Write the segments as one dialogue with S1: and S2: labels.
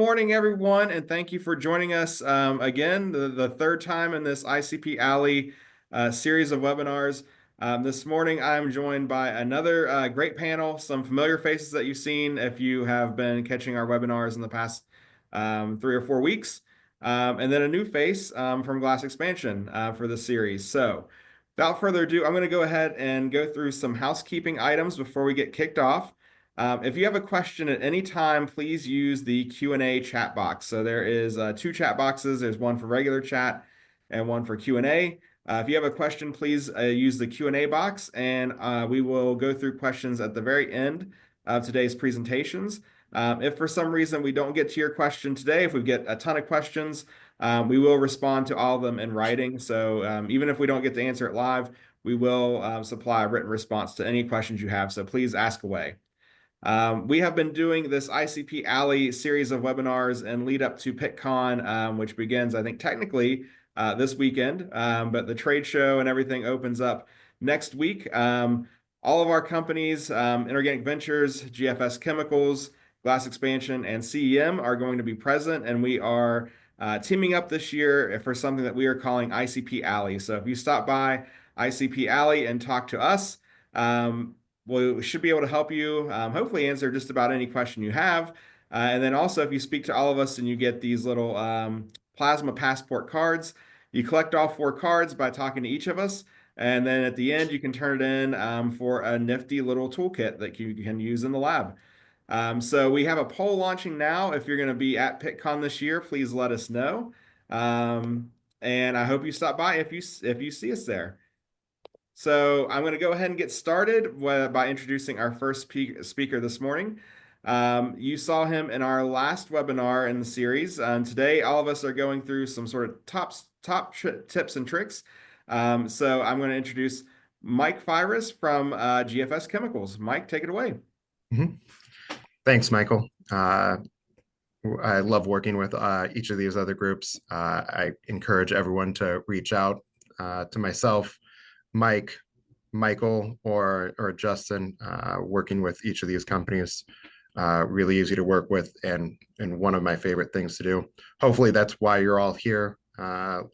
S1: Morning, everyone, and thank you for joining us again, the third time in this ICP Alley series of webinars. This morning, I'm joined by another great panel, some familiar faces that you've seen if you have been catching our webinars in the past 3 or 4 weeks, and then a new face from Glass Expansion for this series. So, without further ado, I'm going to go ahead and go through some housekeeping items before we get kicked off. If you have a question at any time, please use the Q&A chat box. So there is two chat boxes. There's one for regular chat and one for Q&A. If you have a question, please use the Q&A box, and we will go through questions at the very end of today's presentations. If for some reason we don't get to your question today, if we get a ton of questions, we will respond to all of them in writing. So even if we don't get to answer it live, we will supply a written response to any questions you have. So please ask away. We have been doing this ICP Alley series of webinars and lead up to Pittcon, which begins, I think, technically this weekend, but the trade show and everything opens up next week. All of our companies, Inorganic Ventures, GFS Chemicals, Glass Expansion, and CEM are going to be present, and we are teaming up this year for something that we are calling ICP Alley. So if you stop by ICP Alley and talk to us, we should be able to help you, hopefully answer just about any question you have. And then also, if you speak to all of us and you get these little plasma passport cards, you collect all 4 cards by talking to each of us. And then at the end, you can turn it in for a nifty little toolkit that you can use in the lab. So we have a poll launching now. If you're going to be at Pittcon this year, please let us know. And I hope you stop by if you see us there. So I'm going to go ahead and get started by introducing our first speaker this morning. You saw him in our last webinar in the series. Today, all of us are going through some sort of top tips and tricks. So I'm going to introduce Mike Firas from GFS Chemicals. Mike, take it away.
S2: Mm-hmm. Thanks, Michael. I love working with each of these other groups. I encourage everyone to reach out to myself, Mike, Michael, or Justin. Working with each of these companies, really easy to work with, and one of my favorite things to do. Hopefully that's why you're all here,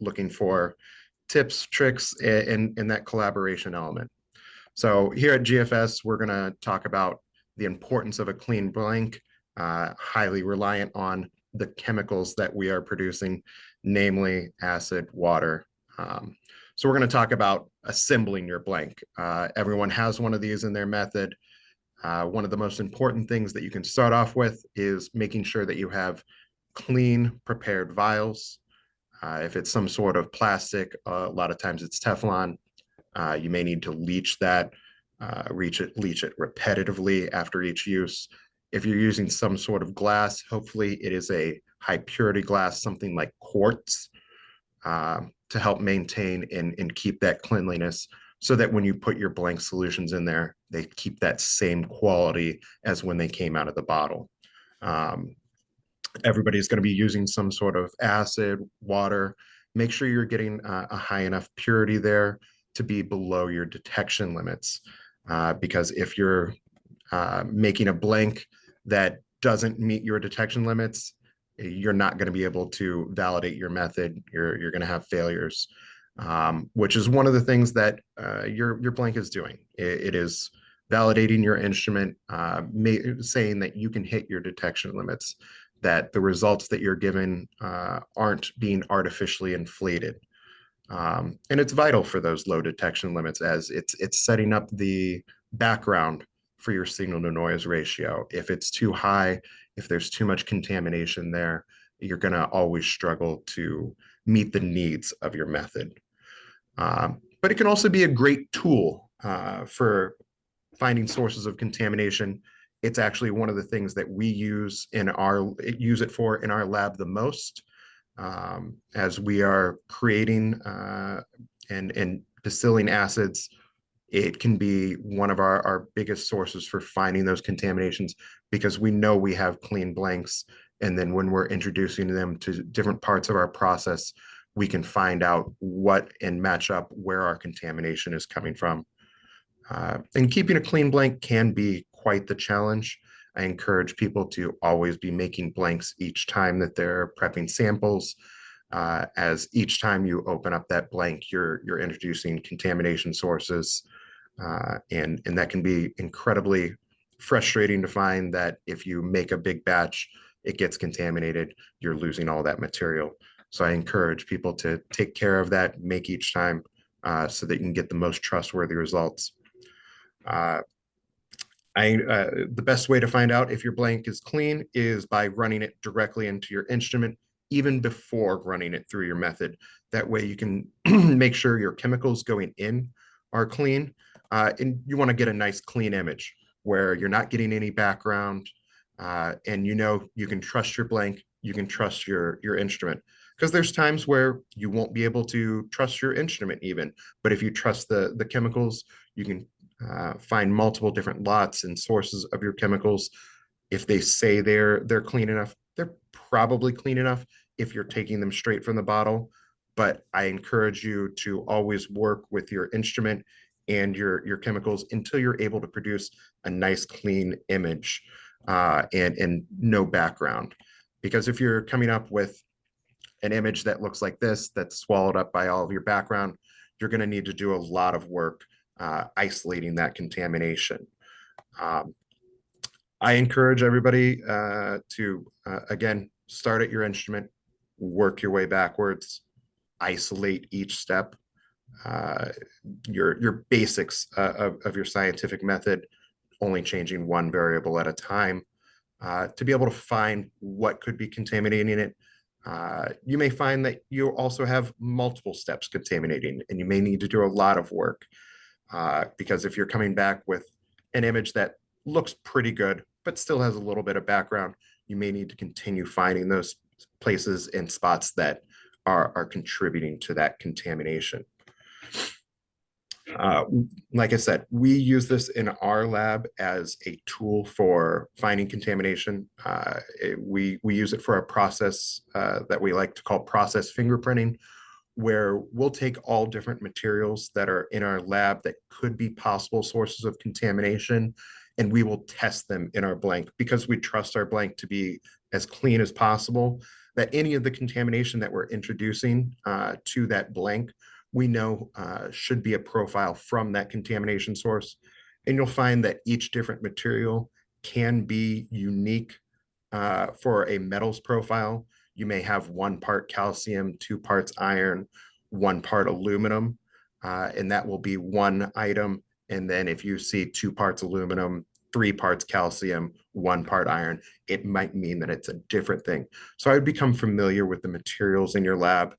S2: looking for tips, tricks, in that collaboration element. So here at GFS, we're going to talk about the importance of a clean blank, highly reliant on the chemicals that we are producing, namely acid, water. So we're going to talk about assembling your blank. Everyone has one of these in their method. One of the most important things that you can start off with is making sure that you have clean, prepared vials. If it's some sort of plastic, a lot of times it's Teflon. You may need to leach that, leach it repetitively after each use. If you're using some sort of glass, hopefully it is a high purity glass, something like quartz, to help maintain and keep that cleanliness, so that when you put your blank solutions in there, they keep that same quality as when they came out of the bottle. Everybody's going to be using some sort of acid, water. Make sure you're getting a high enough purity there to be below your detection limits, because if you're making a blank that doesn't meet your detection limits, you're not going to be able to validate your method. You're going to have failures, which is one of the things that your blank is doing. It is validating your instrument, saying that you can hit your detection limits, that the results that you're given aren't being artificially inflated. And it's vital for those low detection limits, as it's setting up the background for your signal to noise ratio. If it's too high, if there's too much contamination there, you're going to always struggle to meet the needs of your method. But it can also be a great tool for finding sources of contamination. It's actually one of the things that we use in our lab the most, as we are creating and distilling acids. It can be one of our biggest sources for finding those contaminations, because we know we have clean blanks. And then when we're introducing them to different parts of our process, we can find out what and match up where our contamination is coming from. And keeping a clean blank can be quite the challenge. I encourage people to always be making blanks each time that they're prepping samples, as each time you open up that blank, you're introducing contamination sources, and that can be incredibly frustrating to find that if you make a big batch, it gets contaminated, you're losing all that material. So I encourage people to take care of that, make each time, so that you can get the most trustworthy results. Uh, the best way to find out if your blank is clean is by running it directly into your instrument, even before running it through your method. That way you can make sure your chemicals going in are clean. And you want to get a nice clean image where you're not getting any background, and you can trust your blank, you can trust your instrument. Because there's times where you won't be able to trust your instrument even, but if you trust the chemicals, you can find multiple different lots and sources of your chemicals. If they say they're clean enough, they're probably clean enough if you're taking them straight from the bottle. But I encourage you to always work with your instrument and your chemicals until you're able to produce a nice clean image, and no background. Because if you're coming up with an image that looks like this, that's swallowed up by all of your background, you're going to need to do a lot of work isolating that contamination. Um, I encourage everybody to, again, start at your instrument, work your way backwards, isolate each step, uh, your basics of your scientific method, only changing one variable at a time, to be able to find what could be contaminating it. You may find that you also have multiple steps contaminating, and you may need to do a lot of work, because if you're coming back with an image that looks pretty good, but still has a little bit of background, you may need to continue finding those places and spots that are contributing to that contamination. Uh, like I said, we use this in our lab as a tool for finding contamination. We use it for a process that we like to call process fingerprinting, where we'll take all different materials that are in our lab that could be possible sources of contamination, and we will test them in our blank because we trust our blank to be as clean as possible, that any of the contamination that we're introducing to that blank, we know should be a profile from that contamination source. And you'll find that each different material can be unique for a metals profile. You may have 1 part calcium, 2 parts iron, 1 part aluminum, and that will be one item. And then if you see 2 parts aluminum, 3 parts calcium, 1 part iron, it might mean that it's a different thing. So I would become familiar with the materials in your lab,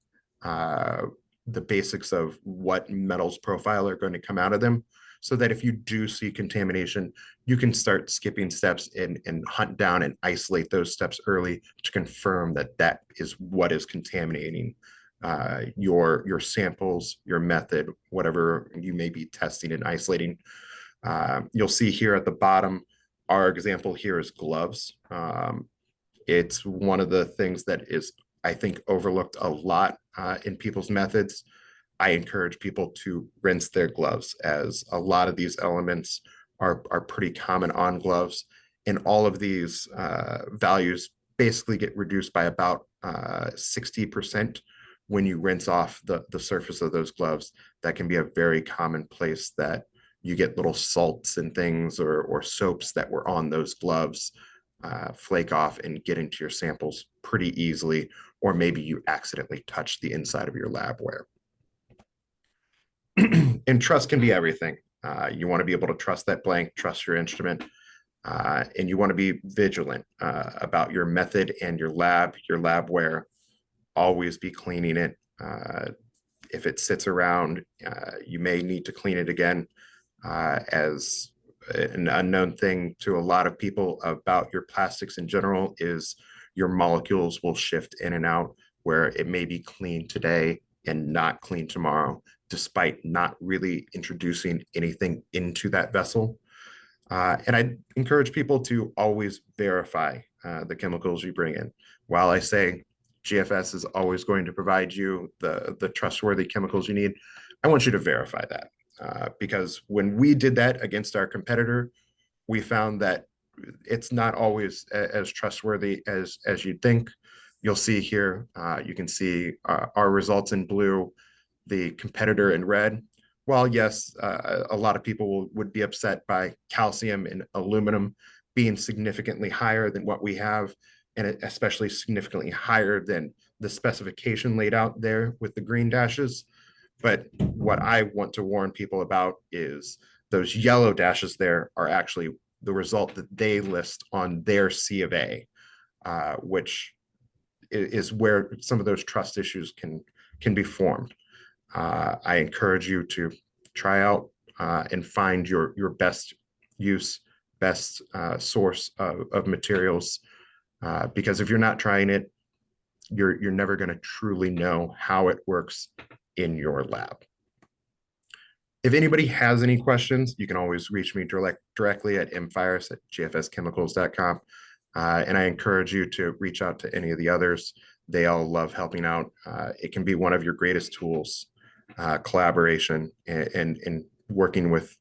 S2: the basics of what metals profile are going to come out of them, so that if you do see contamination, you can start skipping steps and hunt down and isolate those steps early to confirm that that is what is contaminating your samples, your method, whatever you may be testing and isolating. You'll see here at the bottom, our example here is gloves. It's one of the things that is, I think, overlooked a lot in people's methods. I encourage people to rinse their gloves, as a lot of these elements are pretty common on gloves. And all of these values basically get reduced by about 60% when you rinse off the surface of those gloves. That can be a very common place that you get little salts and things, or soaps that were on those gloves flake off and get into your samples pretty easily, or maybe you accidentally touch the inside of your labware. And trust can be everything. You want to be able to trust that blank, trust your instrument, and you want to be vigilant about your method and your labware. Always be cleaning it. If it sits around, you may need to clean it again, as an unknown thing to a lot of people about your plastics in general is your molecules will shift in and out, where it may be clean today and not clean tomorrow, despite not really introducing anything into that vessel. And I encourage people to always verify the chemicals you bring in. While I say GFS is always going to provide you the trustworthy chemicals you need, I want you to verify that. Because when we did that against our competitor, we found that it's not always as trustworthy as you'd think. You'll see here, you can see our results in blue, the competitor in red. While yes, a lot of people would be upset by calcium and aluminum being significantly higher than what we have, and especially significantly higher than the specification laid out there with the green dashes. But what I want to warn people about is those yellow dashes there are actually the result that they list on their C of A, which is where some of those trust issues can be formed. I encourage you to try out and find your best use, best source of materials, because if you're not trying it, you're never going to truly know how it works in your lab. If anybody has any questions, you can always reach me directly at mfires@gfschemicals.com. And I encourage you to reach out to any of the others. They all love helping out. It can be one of your greatest tools, collaboration and working with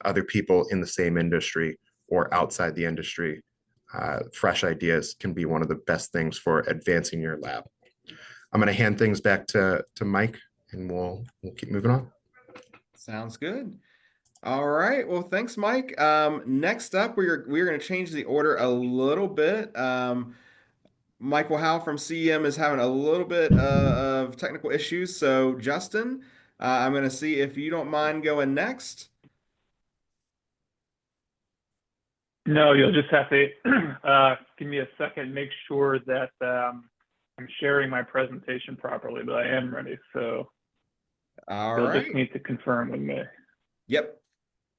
S2: other people in the same industry or outside the industry. Fresh ideas can be one of the best things for advancing your lab. I'm going to hand things back to Mike, and we'll keep moving on.
S1: Sounds good. All right. Well, thanks, Mike. Next up, we're going to change the order a little bit. Michael Howe from CEM is having a little bit of technical issues. So, Justin, I'm going to see if you don't mind going next.
S3: No, you'll just have to give me a second, make sure that I'm sharing my presentation properly, but I am ready. So
S1: All
S3: you'll
S1: right.
S3: just need to confirm with me.
S1: Yep.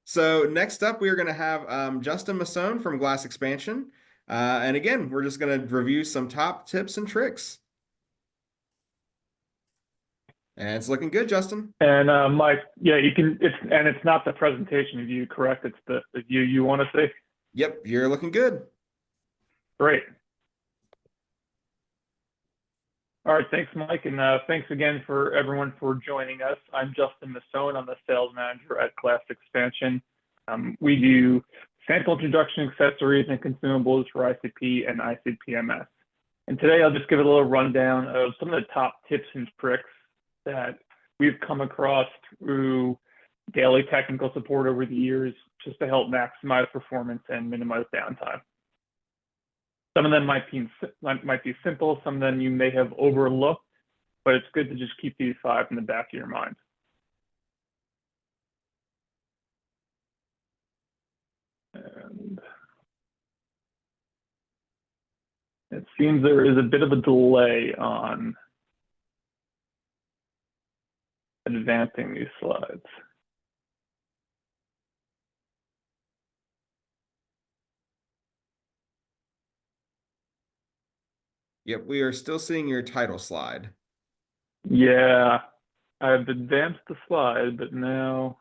S1: So next up, we are going to have Justin Masson from Glass Expansion. And again, we're just going to review some top tips and tricks. And it's looking good, Justin.
S3: And Mike, yeah, you can. It's not the presentation view, correct? It's the view you want to see.
S1: Yep, you're looking good.
S3: Great. All right, thanks, Mike, and thanks again for everyone for joining us. I'm Justin Masson. I'm the sales manager at Glass Expansion. We do sample introduction accessories and consumables for ICP and ICP-MS. And today I'll just give a little rundown of some of the top tips and tricks that we've come across through daily technical support over the years, just to help maximize performance and minimize downtime. Some of them might be simple, some of them you may have overlooked, but it's good to just keep these 5 in the back of your mind. And it seems there is a bit of a delay on advancing these slides.
S1: Yep, we are still seeing your title slide.
S3: Yeah, I've advanced the slide, but now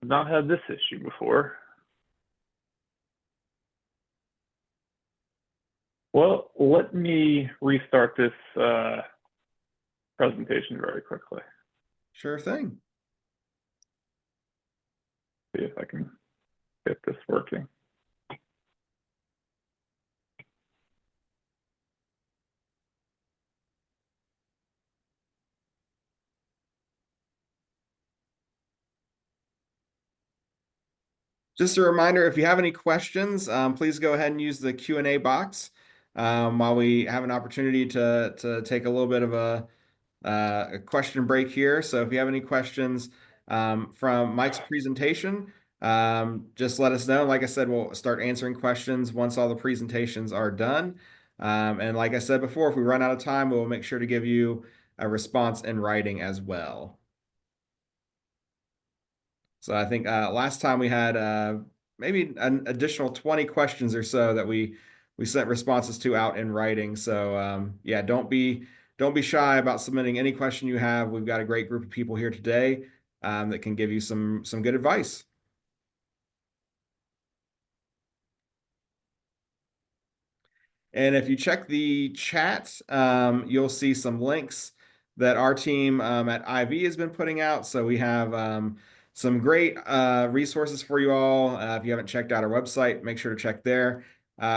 S3: I've not had this issue before. Well, let me restart this presentation very quickly.
S1: Sure thing.
S3: See if I can get this working.
S1: Just a reminder, if you have any questions, please go ahead and use the Q&A box while we have an opportunity to take a little bit of a question break here. So if you have any questions from Mike's presentation, just let us know. Like I said, we'll start answering questions once all the presentations are done. And like I said before, if we run out of time, we'll make sure to give you a response in writing as well. So I think last time we had maybe an additional 20 questions or so that we sent responses to out in writing. So yeah, don't be shy about submitting any question you have. We've got a great group of people here today that can give you some good advice. And if you check the chat, you'll see some links that our team at IV has been putting out. So we have some great resources for you all. If you haven't checked out our website, make sure to check there.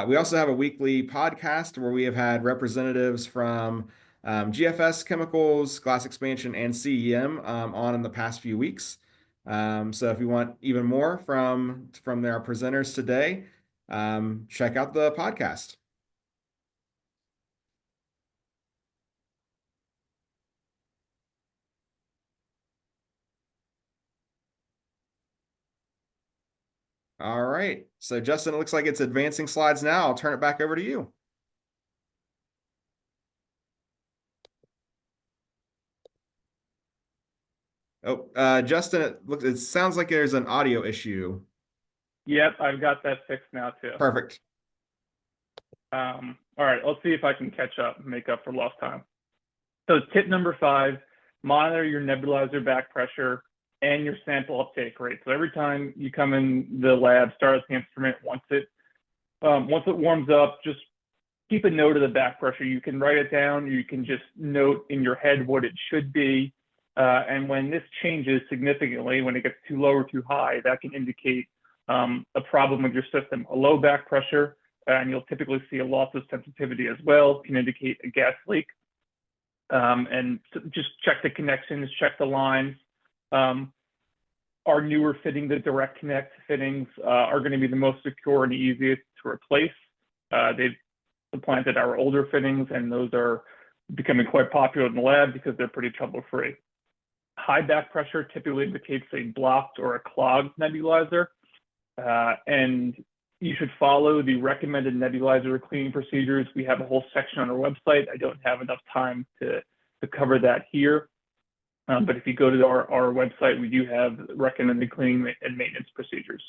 S1: We also have a weekly podcast where we have had representatives from GFS Chemicals, Glass Expansion, and CEM on in the past few weeks. So if you want even more from their presenters today, check out the podcast. All right. So Justin, it looks like it's advancing slides now. I'll turn it back over to you. Oh, Justin, it sounds like there's an audio issue.
S3: Yep, I've got that fixed now too.
S1: Perfect.
S3: All right, let's see if I can catch up and make up for lost time. So tip number 5, monitor your nebulizer back pressure and your sample uptake rate. So every time you come in the lab, start the instrument, once it warms up, just keep a note of the back pressure. You can write it down, you can just note in your head what it should be. And when this changes significantly, when it gets too low or too high, that can indicate a problem with your system. A low back pressure, and you'll typically see a loss of sensitivity as well, can indicate a gas leak. And just check the connections, check the lines. Our newer fitting, the direct connect fittings, are going to be the most secure and easiest to replace. They've supplanted our older fittings, and those are becoming quite popular in the lab because they're pretty trouble-free. High back pressure typically indicates a blocked or a clogged nebulizer, and you should follow the recommended nebulizer cleaning procedures. We have a whole section on our website. I don't have enough time to cover that here. But if you go to our website, we do have recommended cleaning and maintenance procedures.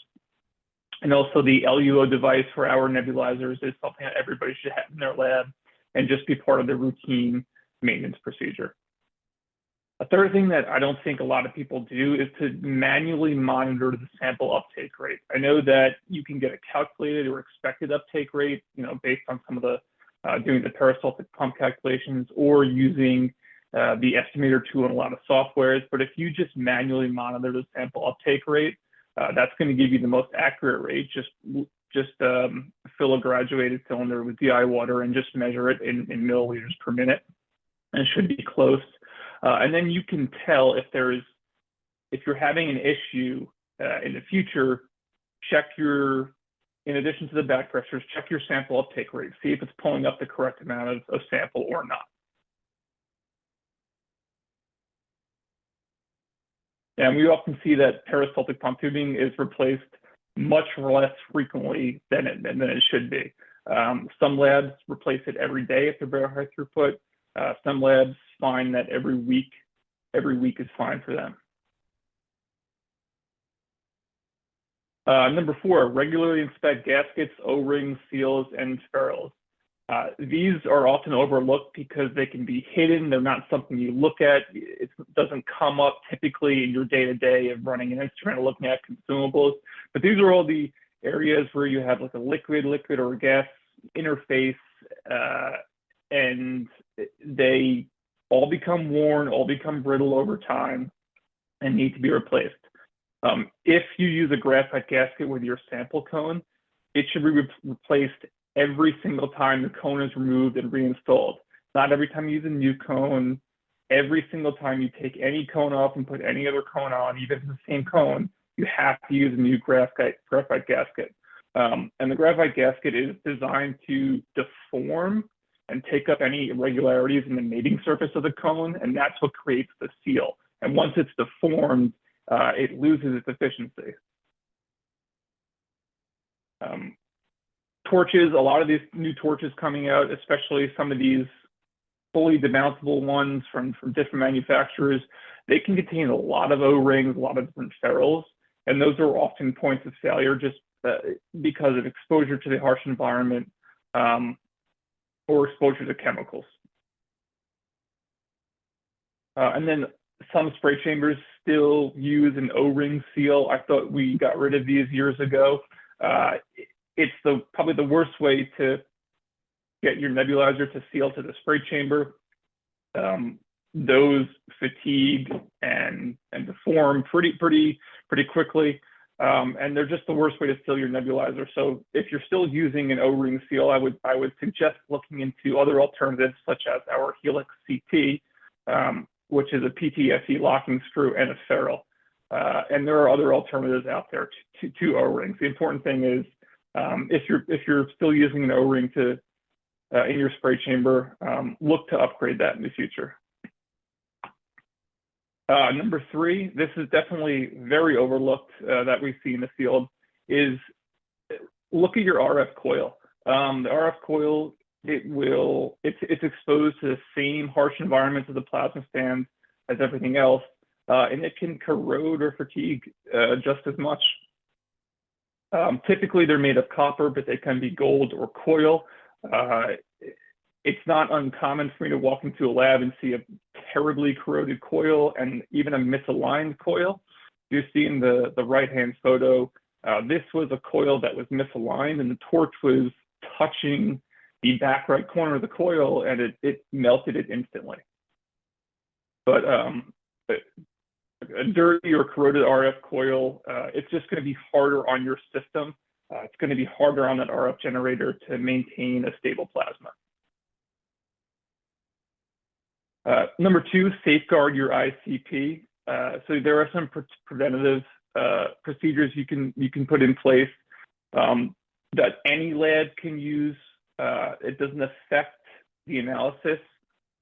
S3: And also the LUO device for our nebulizers is something that everybody should have in their lab and just be part of the routine maintenance procedure. A third thing that I don't think a lot of people do is to manually monitor the sample uptake rate. I know that you can get a calculated or expected uptake rate, based on some of the doing the peristaltic pump calculations or using the estimator tool in a lot of softwares. But if you just manually monitor the sample uptake rate, that's going to give you the most accurate rate. Just fill a graduated cylinder with DI water and just measure it in milliliters per minute, and it should be close. And then you can tell if you're having an issue in the future. In addition to the back pressures, check your sample uptake rate. See if it's pulling up the correct amount of sample or not. And we often see that peristaltic pump tubing is replaced much less frequently than it should be. Some labs replace it every day if they're very high throughput. Some labs find that every week is fine for them. Number 4, regularly inspect gaskets, O-rings, seals, and ferrules. These are often overlooked because they can be hidden. They're not something you look at. It doesn't come up typically in your day-to-day of running an instrument or looking at consumables. But these are all the areas where you have like a liquid or a gas interface, and they all become worn, all become brittle over time and need to be replaced. If you use a graphite gasket with your sample cone, it should be replaced every single time the cone is removed and reinstalled. Not every time you use a new cone. Every single time you take any cone off and put any other cone on, even if it's the same cone, you have to use a new graphite gasket. And the graphite gasket is designed to deform and take up any irregularities in the mating surface of the cone, and that's what creates the seal. And once it's deformed, it loses its efficiency. Torches, a lot of these new torches coming out, especially some of these fully demountable ones from different manufacturers, they can contain a lot of O-rings, a lot of different ferrules, and those are often points of failure just because of exposure to the harsh environment or exposure to chemicals. And then some spray chambers still use an O-ring seal. I thought we got rid of these years ago. It's probably the worst way to get your nebulizer to seal to the spray chamber. those fatigue and deform pretty quickly. And they're just the worst way to seal your nebulizer. So if you're still using an O-ring seal, I would suggest looking into other alternatives such as our Helix CT, which is a PTFE locking screw and a ferrule. And there are other alternatives out there to O-rings. The important thing is if you're still using an O-ring in your spray chamber, look to upgrade that in the future. Number 3, this is definitely very overlooked that we see in the field, is look at your RF coil. The RF coil, it's exposed to the same harsh environments of the plasma stand as everything else, and it can corrode or fatigue just as much. Typically, they're made of copper, but they can be gold or coil. It's not uncommon for me to walk into a lab and see a terribly corroded coil and even a misaligned coil. You see in the right-hand photo, this was a coil that was misaligned, and the torch was touching the back right corner of the coil, and it melted it instantly. But a dirty or corroded RF coil, it's just going to be harder on your system. It's going to be harder on that RF generator to maintain a stable plasma. Number 2, safeguard your ICP. So there are some preventative procedures you can put in place that any lab can use. It doesn't affect the analysis,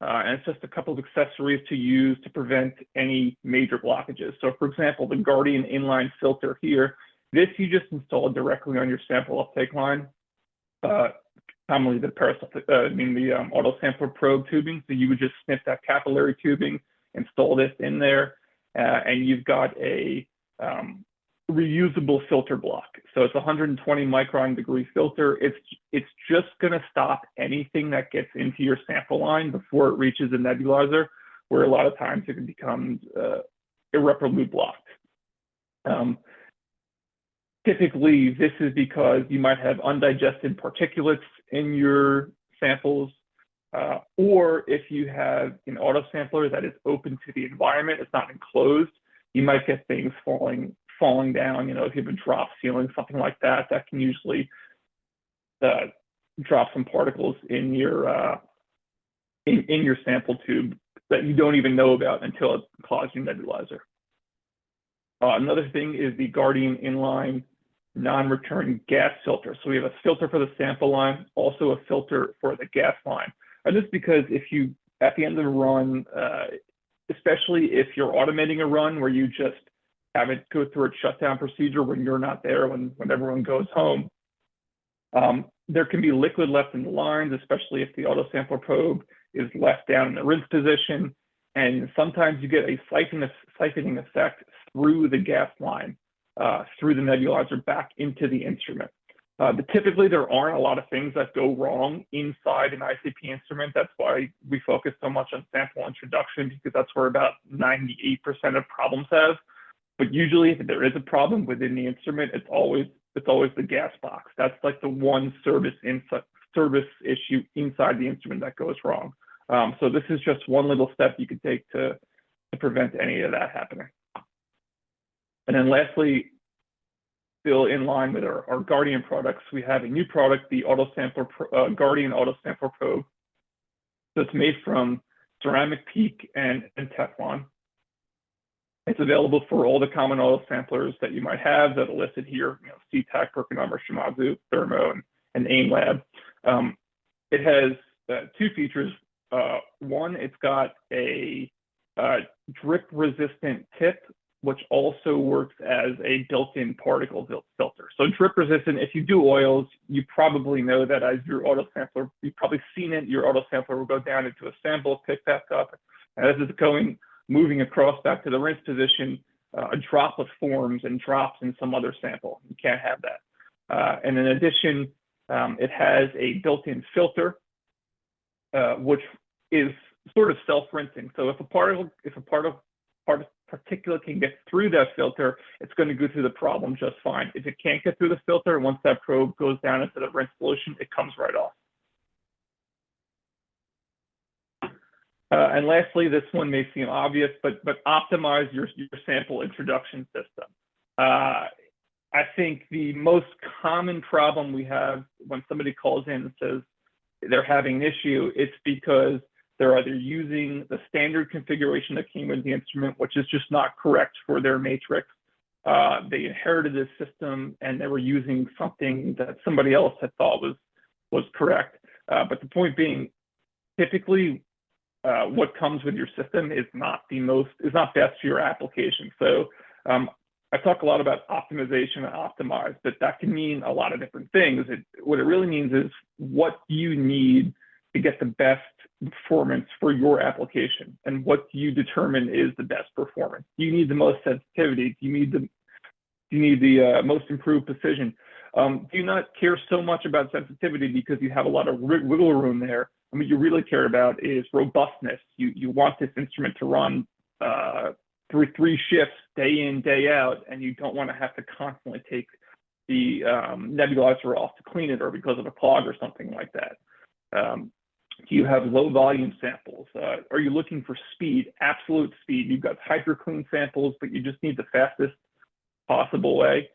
S3: and it's just a couple of accessories to use to prevent any major blockages. So, for example, the Guardian inline filter here, this you just install directly on your sample uptake line. Commonly the auto sampler probe tubing. So you would just snip that capillary tubing, install this in there, and you've got a reusable filter block. So it's a 120 micron degree filter. It's just going to stop anything that gets into your sample line before it reaches the nebulizer, where a lot of times it can become irreparably blocked. Typically, this is because you might have undigested particulates in your samples, or if you have an auto sampler that is open to the environment, it's not enclosed, you might get things falling down. You know, if you have a drop ceiling, something like that, that can usually drop some particles in your sample tube that you don't even know about until it clogs your nebulizer. Another thing is the Guardian inline non-return gas filter. So we have a filter for the sample line, also a filter for the gas line. And this is because if you, at the end of the run, especially if you're automating a run where you just have it go through a shutdown procedure when you're not there, when everyone goes home, there can be liquid left in the lines, especially if the auto sampler probe is left down in the rinse position. And sometimes you get a siphoning effect through the gas line, through the nebulizer back into the instrument. But typically there aren't a lot of things that go wrong inside an ICP instrument. That's why we focus so much on sample introduction, because that's where about 98% of problems have. But usually if there is a problem within the instrument, it's always the gas box. That's like the one service issue inside the instrument that goes wrong. So this is just one little step you could take to prevent any of that happening. And then lastly, still in line with our Guardian products, we have a new product, the Guardian Auto Sampler Probe. So it's made from ceramic PEEK and Teflon. It's available for all the common auto samplers that you might have that are listed here, you know, CTAC, PerkinElmer, Shimadzu, Thermo, and AimLab. It has 2 features. One, it's got a drip-resistant tip, which also works as a built-in particle filter. So drip resistant, if you do oils, you probably know that as your auto sampler, you've probably seen it, your auto sampler will go down into a sample, pick back up, and as it's moving across back to the rinse position, a droplet forms and drops in some other sample. You can't have that. And in addition, it has a built-in filter, which is sort of self-rinsing. So if a particulate can get through that filter, it's going to go through the problem just fine. If it can't get through the filter, once that probe goes down into the rinse solution, it comes right off. And lastly, this one may seem obvious, but optimize your sample introduction system. I think the most common problem we have when somebody calls in and says they're having an issue, it's because they're either using the standard configuration that came with the instrument, which is just not correct for their matrix. They inherited this system and they were using something that somebody else had thought was correct. But the point being, typically, what comes with your system is not best for your application. So I talk a lot about optimization and optimize, but that can mean a lot of different things. What it really means is what do you need to get the best performance for your application, and what do you determine is the best performance? Do you need the most sensitivity? Do you need the most improved precision? Do you not care so much about sensitivity because you have a lot of wiggle room there? And what you really care about is robustness. You want this instrument to run through 3 shifts, day in, day out, and you don't want to have to constantly take the nebulizer off to clean it, or because of a clog or something like that. Do you have low volume samples? Are you looking for speed, absolute speed? You've got hyper clean samples, but you just need the fastest possible way.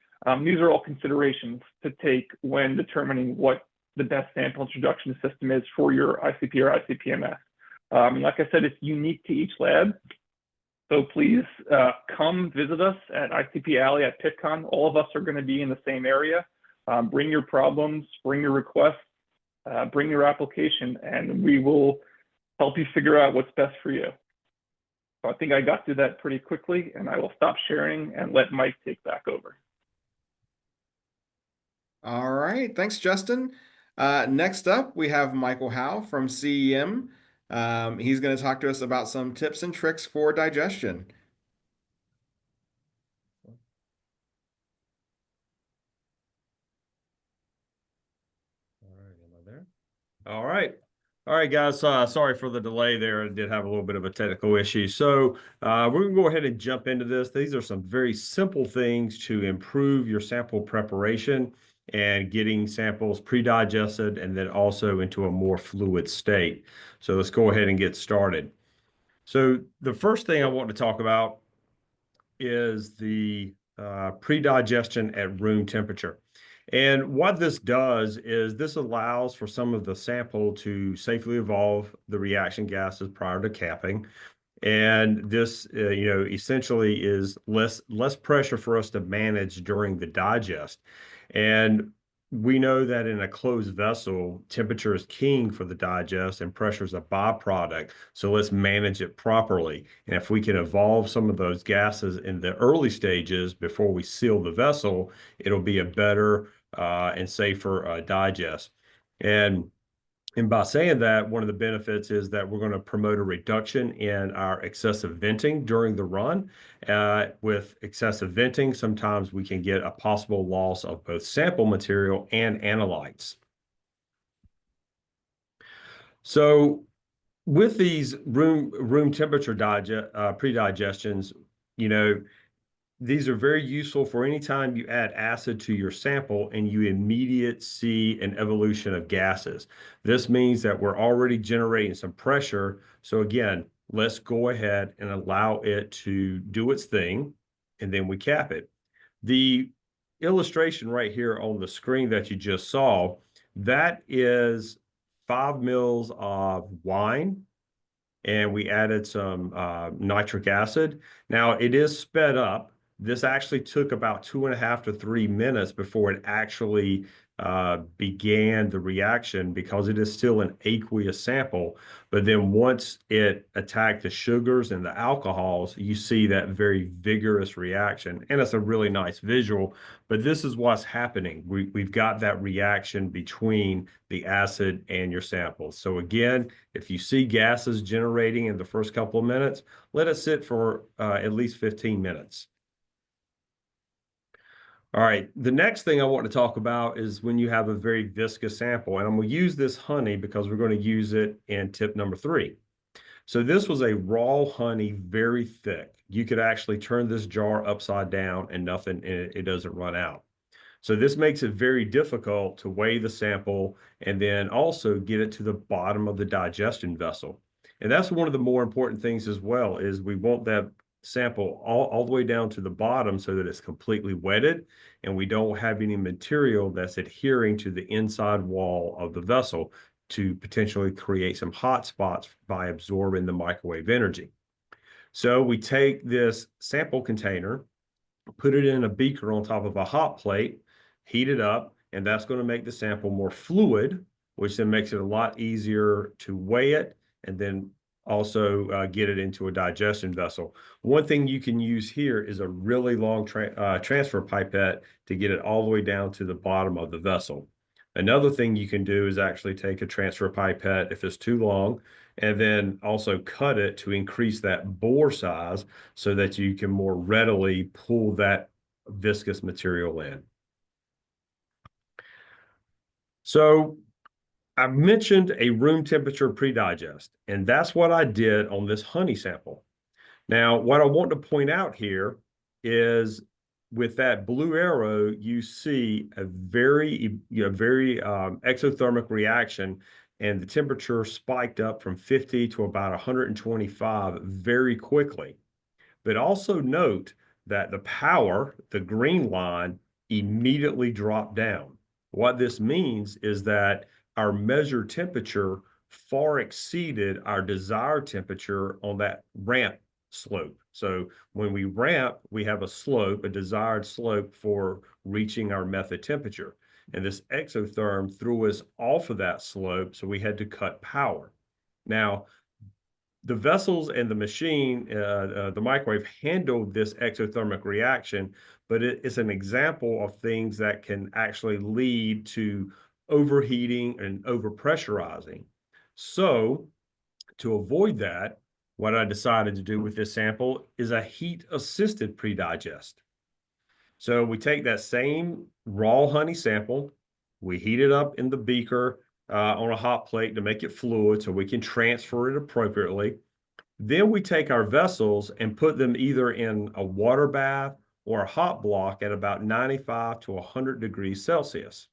S3: These are all considerations to take when determining what the best sample introduction system is for your ICP or ICP-MS. Like I said, it's unique to each lab. So please come visit us at ICP Alley at Pittcon. All of us are going to be in the same area. Bring your problems, bring your requests, bring your application, and we will help you figure out what's best for you. So I think I got through that pretty quickly, and I will stop sharing and let Mike take back over.
S1: All right. Thanks, Justin. Next up, we have Michael Howe from CEM. He's going to talk to us about some tips and tricks for digestion.
S4: All right, am I there? All right. All right, guys. Sorry for the delay there. I did have a little bit of a technical issue. So we're going to go ahead and jump into this. These are some very simple things to improve your sample preparation and getting samples pre-digested and then also into a more fluid state. So let's go ahead and get started. So the first thing I want to talk about is the pre-digestion at room temperature. And what this does is this allows for some of the sample to safely evolve the reaction gases prior to capping. And this, essentially is less pressure for us to manage during the digest. And we know that in a closed vessel, temperature is king for the digest and pressure is a byproduct. So let's manage it properly. And if we can evolve some of those gases in the early stages before we seal the vessel, it'll be a better and safer digest. And by saying that, one of the benefits is that we're going to promote a reduction in our excessive venting during the run. With excessive venting, sometimes we can get a possible loss of both sample material and analytes. So with these room temperature pre-digestions, these are very useful for any time you add acid to your sample and you immediately see an evolution of gases. This means that we're already generating some pressure. So again, let's go ahead and allow it to do its thing, and then we cap it. The illustration right here on the screen that you just saw, that is 5 mils of wine, and we added some nitric acid. Now it is sped up. This actually took about 2.5 to 3 minutes before it actually began the reaction, because it is still an aqueous sample. But then once it attacked the sugars and the alcohols, you see that very vigorous reaction. And it's a really nice visual, but this is what's happening. We've got that reaction between the acid and your samples. So again, if you see gases generating in the first couple of minutes, let it sit for at least 15 minutes. All right, the next thing I want to talk about is when you have a very viscous sample, and I'm going to use this honey because we're going to use it in tip number 3. So this was a raw honey, very thick. You could actually turn this jar upside down and it doesn't run out. So this makes it very difficult to weigh the sample and then also get it to the bottom of the digestion vessel. And that's one of the more important things as well, is we want that sample all the way down to the bottom so that it's completely wetted and we don't have any material that's adhering to the inside wall of the vessel to potentially create some hot spots by absorbing the microwave energy. So we take this sample container, put it in a beaker on top of a hot plate, heat it up, and that's going to make the sample more fluid, which then makes it a lot easier to weigh it and then also get it into a digestion vessel. One thing you can use here is a really long transfer pipette to get it all the way down to the bottom of the vessel. Another thing you can do is actually take a transfer pipette if it's too long, and then also cut it to increase that bore size so that you can more readily pull that viscous material in. So I mentioned a room temperature pre-digest, and that's what I did on this honey sample. Now, what I want to point out here is with that blue arrow, you see a very exothermic reaction, and the temperature spiked up from 50 to about 125 very quickly. But also note that the power, the green line, immediately dropped down. What this means is that our measured temperature far exceeded our desired temperature on that ramp slope. So when we ramp, we have a slope, a desired slope for reaching our method temperature. And this exotherm threw us off of that slope, so we had to cut power. Now, the vessels and the machine, the microwave, handled this exothermic reaction, but it's an example of things that can actually lead to overheating and overpressurizing. So to avoid that, what I decided to do with this sample is a heat-assisted pre-digest. So we take that same raw honey sample, we heat it up in the beaker on a hot plate to make it fluid so we can transfer it appropriately. Then we take our vessels and put them either in a water bath or a hot block at about 95 to 100 degrees Celsius.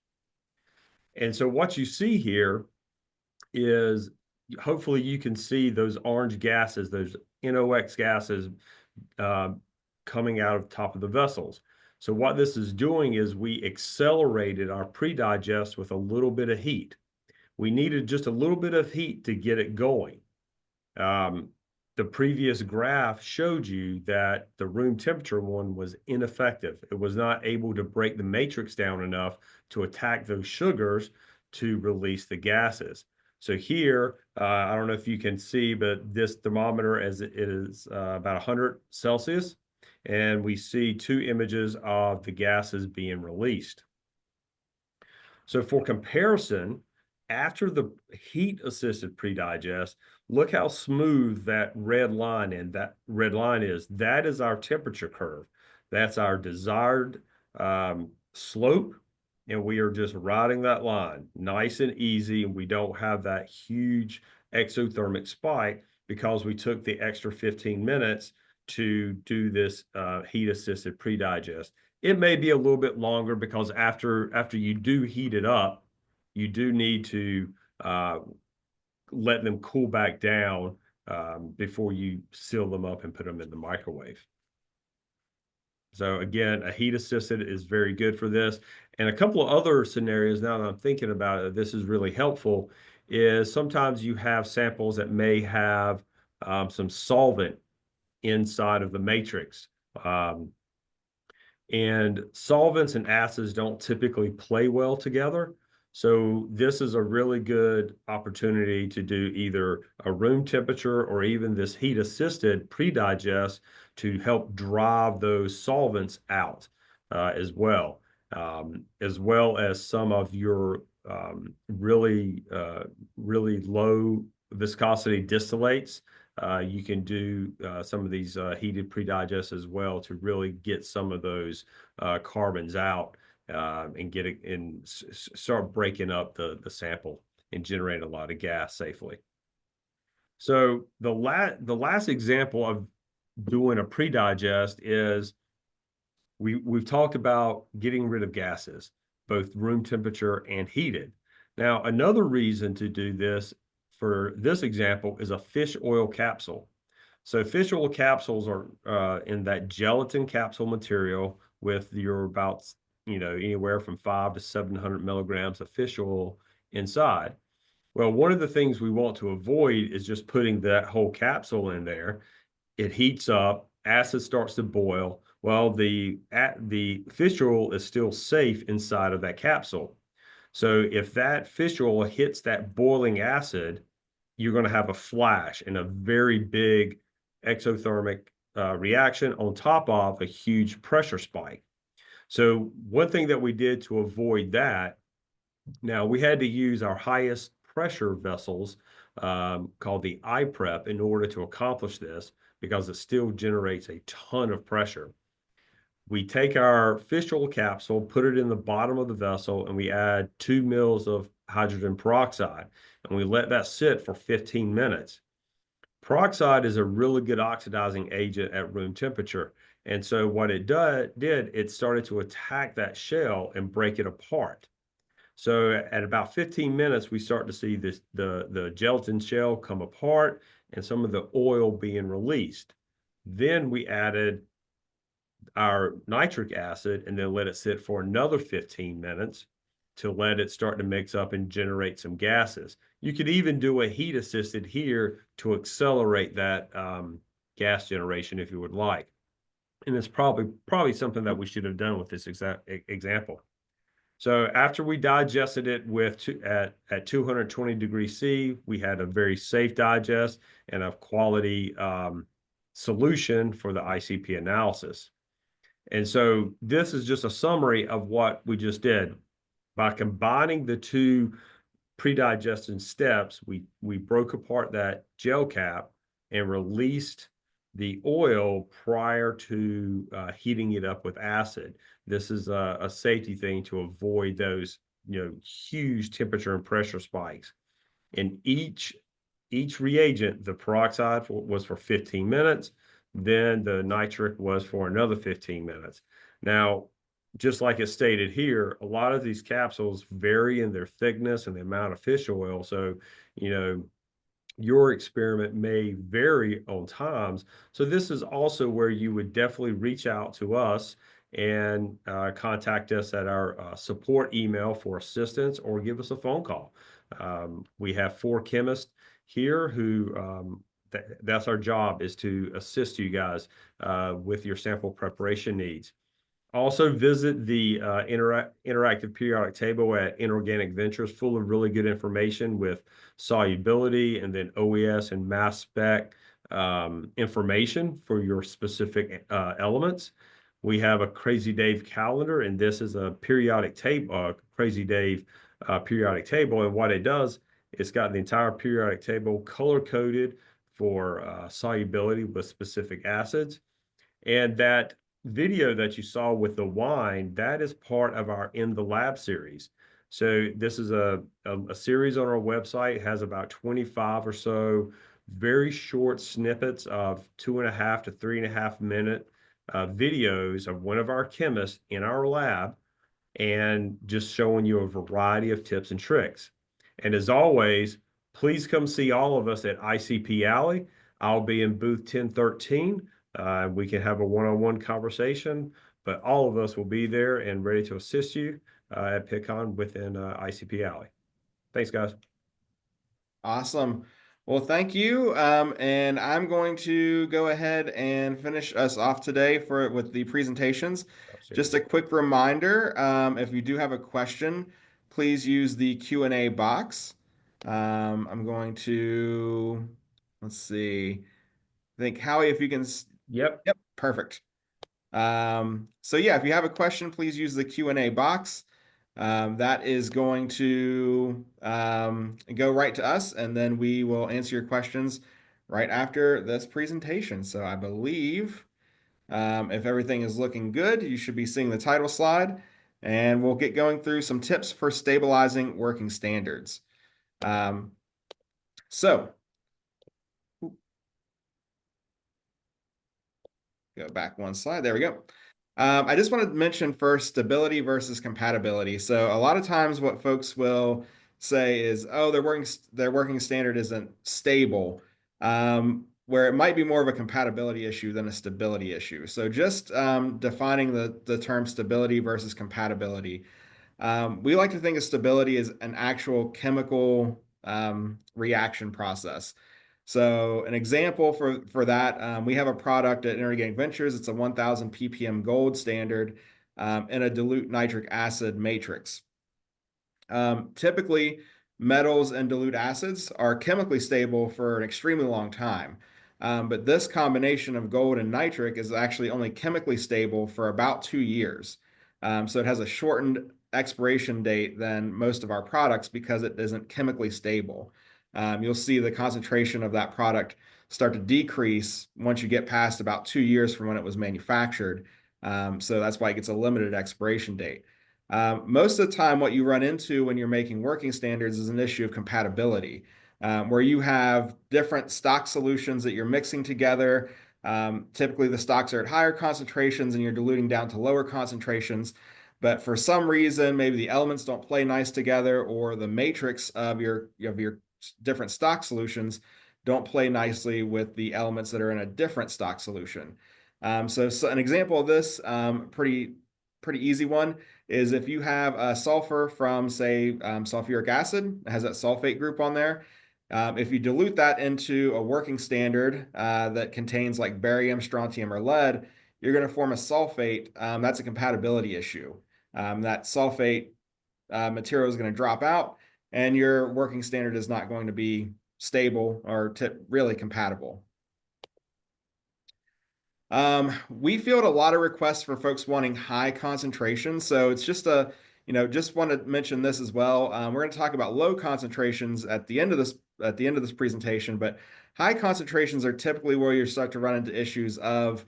S4: And so what you see here is, hopefully you can see those orange gases, those NOx gases coming out of the top of the vessels. So what this is doing is we accelerated our pre-digest with a little bit of heat. We needed just a little bit of heat to get it going. The previous graph showed you that the room temperature one was ineffective. It was not able to break the matrix down enough to attack those sugars to release the gases. So here, I don't know if you can see, but this thermometer, as it is about 100 Celsius, and we see two images of the gases being released. So for comparison, after the heat-assisted pre-digest, look how smooth that red line is. That is our temperature curve. That's our desired slope, and we are just riding that line nice and easy, and we don't have that huge exothermic spike because we took the extra 15 minutes to do this heat-assisted pre-digest. It may be a little bit longer because after you do heat it up, you do need to let them cool back down before you seal them up and put them in the microwave. So again, a heat assisted is very good for this. And a couple of other scenarios, now that I'm thinking about it, this is really helpful, is sometimes you have samples that may have some solvent inside of the matrix. And solvents and acids don't typically play well together. So this is a really good opportunity to do either a room temperature or even this heat-assisted pre-digest to help drive those solvents out as well as some of your really low viscosity distillates. You can do some of these heated pre-digests as well to really get some of those carbons out and get it and start breaking up the sample and generate a lot of gas safely. So the last example of doing a pre-digest is we've talked about getting rid of gases, both room temperature and heated. Now, another reason to do this for this example is a fish oil capsule. So fish oil capsules are in that gelatin capsule material with your about, anywhere from 500 to 700 milligrams of fish oil inside. Well, one of the things we want to avoid is just putting that whole capsule in there. It heats up, acid starts to boil. Well, the fish oil is still safe inside of that capsule. So if that fish oil hits that boiling acid, you're going to have a flash and a very big exothermic reaction on top of a huge pressure spike. So one thing that we did to avoid that, now we had to use our highest pressure vessels called the iPrep in order to accomplish this because it still generates a ton of pressure. We take our fish oil capsule, put it in the bottom of the vessel, and we add 2 mils of hydrogen peroxide, and we let that sit for 15 minutes. Peroxide is a really good oxidizing agent at room temperature. And so what it did, it started to attack that shell and break it apart. So at about 15 minutes, we start to see the gelatin shell come apart and some of the oil being released. Then we added our nitric acid and then let it sit for another 15 minutes to let it start to mix up and generate some gases. You could even do a heat assisted here to accelerate that gas generation if you would like. And it's probably something that we should have done with this example. So after we digested it at 220 degrees C, we had a very safe digest and a quality solution for the ICP analysis. And so this is just a summary of what we just did. By combining the two pre-digestion steps, we broke apart that gel cap and released the oil prior to heating it up with acid. This is a safety thing to avoid those huge temperature and pressure spikes. In each reagent, the peroxide was for 15 minutes, then the nitric was for another 15 minutes. Now, just like it's stated here, a lot of these capsules vary in their thickness and the amount of fish oil. So, your experiment may vary on times. So this is also where you would definitely reach out to us and contact us at our support email for assistance or give us a phone call. We have 4 chemists here who that's our job, is to assist you guys with your sample preparation needs. Also visit the interactive periodic table at Inorganic Ventures, full of really good information with solubility and then OES and mass spec information for your specific elements. We have a Crazy Dave calendar, and this is a periodic table, Crazy Dave periodic table. And what it does, it's got the entire periodic table color-coded for solubility with specific acids. And that video that you saw with the wine, that is part of our In the Lab series. So this is a series on our website. It has about 25 or so very short snippets of 2.5 to 3.5 minute videos of one of our chemists in our lab and just showing you a variety of tips and tricks. And as always, please come see all of us at ICP Alley. I'll be in booth 1013. We can have a one-on-one conversation, but all of us will be there and ready to assist you at Pittcon within ICP Alley. Thanks, guys.
S1: Awesome. Well, thank you. And I'm going to go ahead and finish us off today with the presentations. Just a quick reminder, if you do have a question, please use the Q&A box. I'm going to, let's see, I think Howie, if you can.
S4: Yep.
S1: Yep, perfect. So yeah, if you have a question, please use the Q&A box. That is going to go right to us, and then we will answer your questions right after this presentation. So I believe if everything is looking good, you should be seeing the title slide, and we'll get going through some tips for stabilizing working standards. So go back one slide. There we go. I just want to mention first stability versus compatibility. So a lot of times what folks will say is, oh, their working standard isn't stable, where it might be more of a compatibility issue than a stability issue. So just defining the term stability versus compatibility. We like to think of stability as an actual chemical reaction process. So an example for that, we have a product at Inorganic Ventures. It's a 1000 ppm gold standard in a dilute nitric acid matrix. Typically, metals and dilute acids are chemically stable for an extremely long time. But this combination of gold and nitric is actually only chemically stable for about 2 years. So it has a shortened expiration date than most of our products because it isn't chemically stable. You'll see the concentration of that product start to decrease once you get past about 2 years from when it was manufactured. So that's why it gets a limited expiration date. Most of the time, what you run into when you're making working standards is an issue of compatibility, where you have different stock solutions that you're mixing together. Typically, the stocks are at higher concentrations and you're diluting down to lower concentrations. But for some reason, maybe the elements don't play nice together, or the matrix of your different stock solutions don't play nicely with the elements that are in a different stock solution. So an example of this, pretty easy one, is if you have a sulfur from, say, sulfuric acid, it has that sulfate group on there. If you dilute that into a working standard that contains like barium, strontium, or lead, you're going to form a sulfate. That's a compatibility issue. That sulfate material is going to drop out, and your working standard is not going to be stable or really compatible. We field a lot of requests for folks wanting high concentration. So it's just just want to mention this as well. We're going to talk about low concentrations at the end of this presentation, but high concentrations are typically where you start to run into issues of,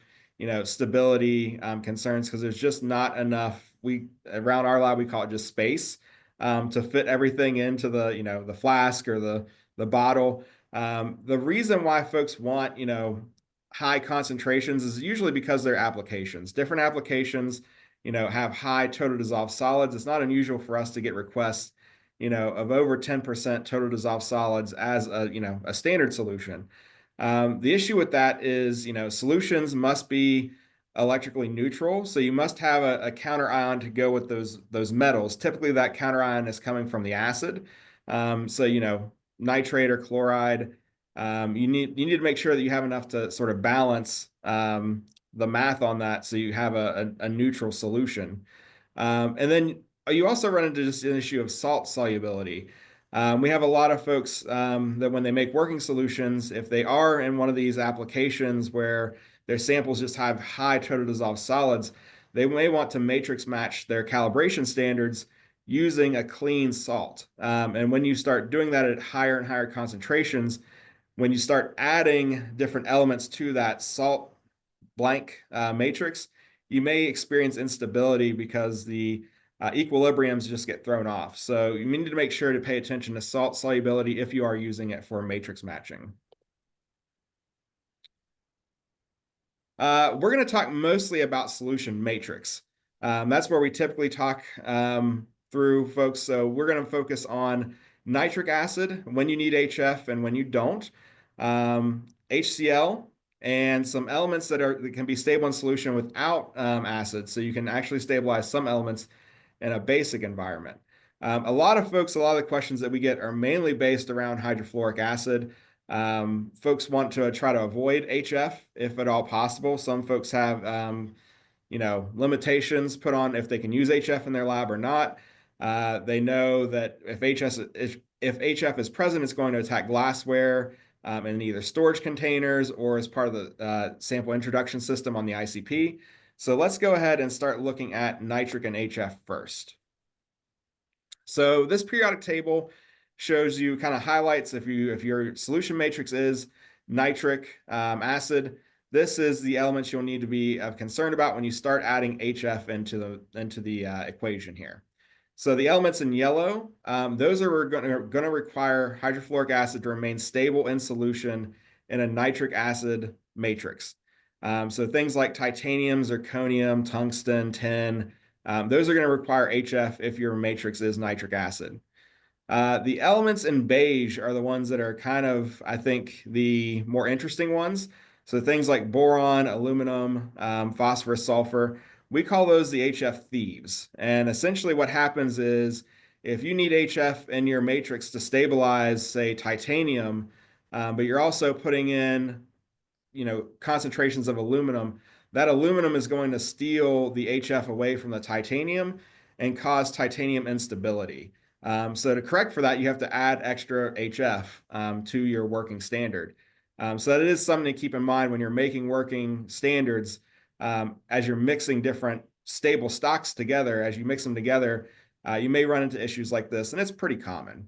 S1: stability concerns, because there's just not enough. Around our lab, we call it just space to fit everything into the flask or the bottle. The reason why folks want, high concentrations is usually because their applications. Different applications, have high total dissolved solids. It's not unusual for us to get requests, of over 10% total dissolved solids as a standard solution. The issue with that is, solutions must be electrically neutral. So you must have a counter ion to go with those metals. Typically that counter ion is coming from the acid. So, nitrate or chloride. You need to make sure that you have enough to sort of balance the math on that, so you have a neutral solution. And then you also run into just an issue of salt solubility. We have a lot of folks that when they make working solutions, if they are in one of these applications where their samples just have high total dissolved solids, they may want to matrix match their calibration standards using a clean salt. And when you start doing that at higher and higher concentrations, when you start adding different elements to that salt blank matrix, you may experience instability because the equilibriums just get thrown off. So you need to make sure to pay attention to salt solubility if you are using it for matrix matching. We're going to talk mostly about solution matrix. That's where we typically talk through folks. So we're going to focus on nitric acid, when you need HF and when you don't, HCl, and some elements that can be stable in solution without acid. So you can actually stabilize some elements in a basic environment. A lot of the questions that we get are mainly based around hydrofluoric acid. Folks want to try to avoid HF if at all possible. Some folks have, limitations put on if they can use HF in their lab or not. They know that if HF is present, it's going to attack glassware in either storage containers or as part of the sample introduction system on the ICP. So let's go ahead and start looking at nitric and HF first. So this periodic table shows you, kind of highlights if your solution matrix is nitric acid. This is the elements you'll need to be concerned about when you start adding HF into the equation here. So the elements in yellow, those are going to require hydrofluoric acid to remain stable in solution in a nitric acid matrix. So things like titanium, zirconium, tungsten, tin, those are going to require HF if your matrix is nitric acid. The elements in beige are the ones that are kind of, I think, the more interesting ones. So things like boron, aluminum, phosphorus, sulfur, we call those the HF thieves. And essentially what happens is if you need HF in your matrix to stabilize, say, titanium, but you're also putting in concentrations of aluminum, that aluminum is going to steal the HF away from the titanium and cause titanium instability. So to correct for that, you have to add extra HF to your working standard. So that is something to keep in mind when you're making working standards. As you're mixing different stable stocks together, as you mix them together, you may run into issues like this, and it's pretty common.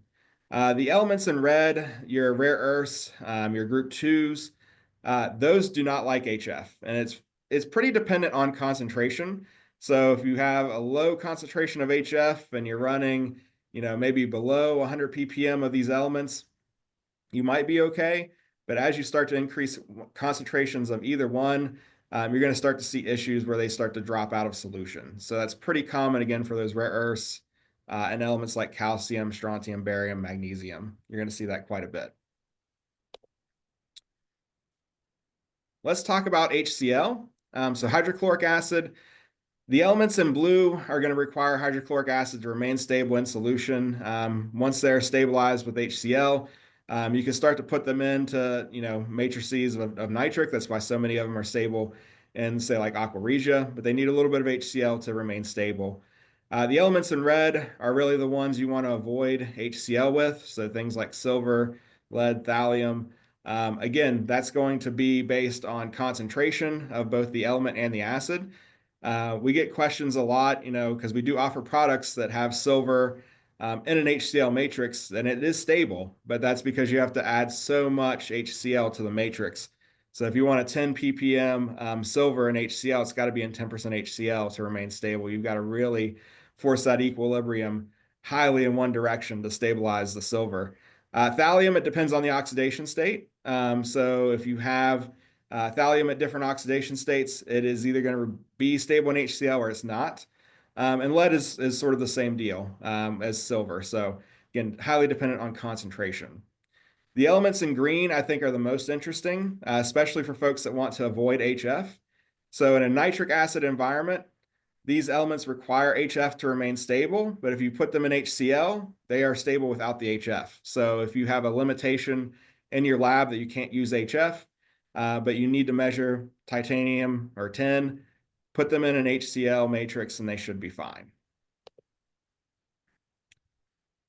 S1: The elements in red, your rare earths, your group twos, those do not like HF, and it's pretty dependent on concentration. So if you have a low concentration of HF and you're running, maybe below 100 ppm of these elements, you might be okay. But as you start to increase concentrations of either one, you're going to start to see issues where they start to drop out of solution. So that's pretty common again for those rare earths and elements like calcium, strontium, barium, magnesium. You're going to see that quite a bit. Let's talk about HCl. So hydrochloric acid, the elements in blue are going to require hydrochloric acid to remain stable in solution. Once they're stabilized with HCl, you can start to put them into, matrices of nitric. That's why so many of them are stable in, say, like aqua regia, but they need a little bit of HCl to remain stable. The elements in red are really the ones you want to avoid HCl with. So things like silver, lead, thallium. Again, that's going to be based on concentration of both the element and the acid. We get questions a lot, because we do offer products that have silver in an HCl matrix, and it is stable, but that's because you have to add so much HCl to the matrix. So if you want a 10 ppm silver in HCl, it's got to be in 10% HCl to remain stable. You've got to really force that equilibrium highly in one direction to stabilize the silver. Thallium, it depends on the oxidation state. So if you have thallium at different oxidation states, it is either going to be stable in HCl or it's not. And lead is sort of the same deal as silver. So again, highly dependent on concentration. The elements in green, I think, are the most interesting, especially for folks that want to avoid HF. So in a nitric acid environment, these elements require HF to remain stable, but if you put them in HCl, they are stable without the HF. So if you have a limitation in your lab that you can't use HF, but you need to measure titanium or tin, put them in an HCl matrix and they should be fine.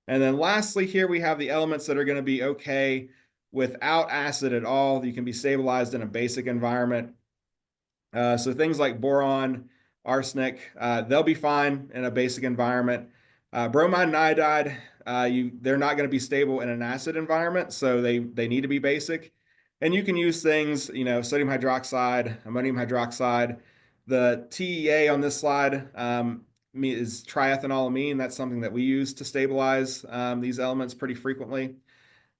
S1: And then lastly, here we have the elements that are going to be okay without acid at all. You can be stabilized in a basic environment. So things like boron, arsenic, they'll be fine in a basic environment. Bromide and iodide, they're not going to be stable in an acid environment, so they need to be basic. And you can use things, sodium hydroxide, ammonium hydroxide. The TEA on this slide is triethanolamine. That's something that we use to stabilize these elements pretty frequently.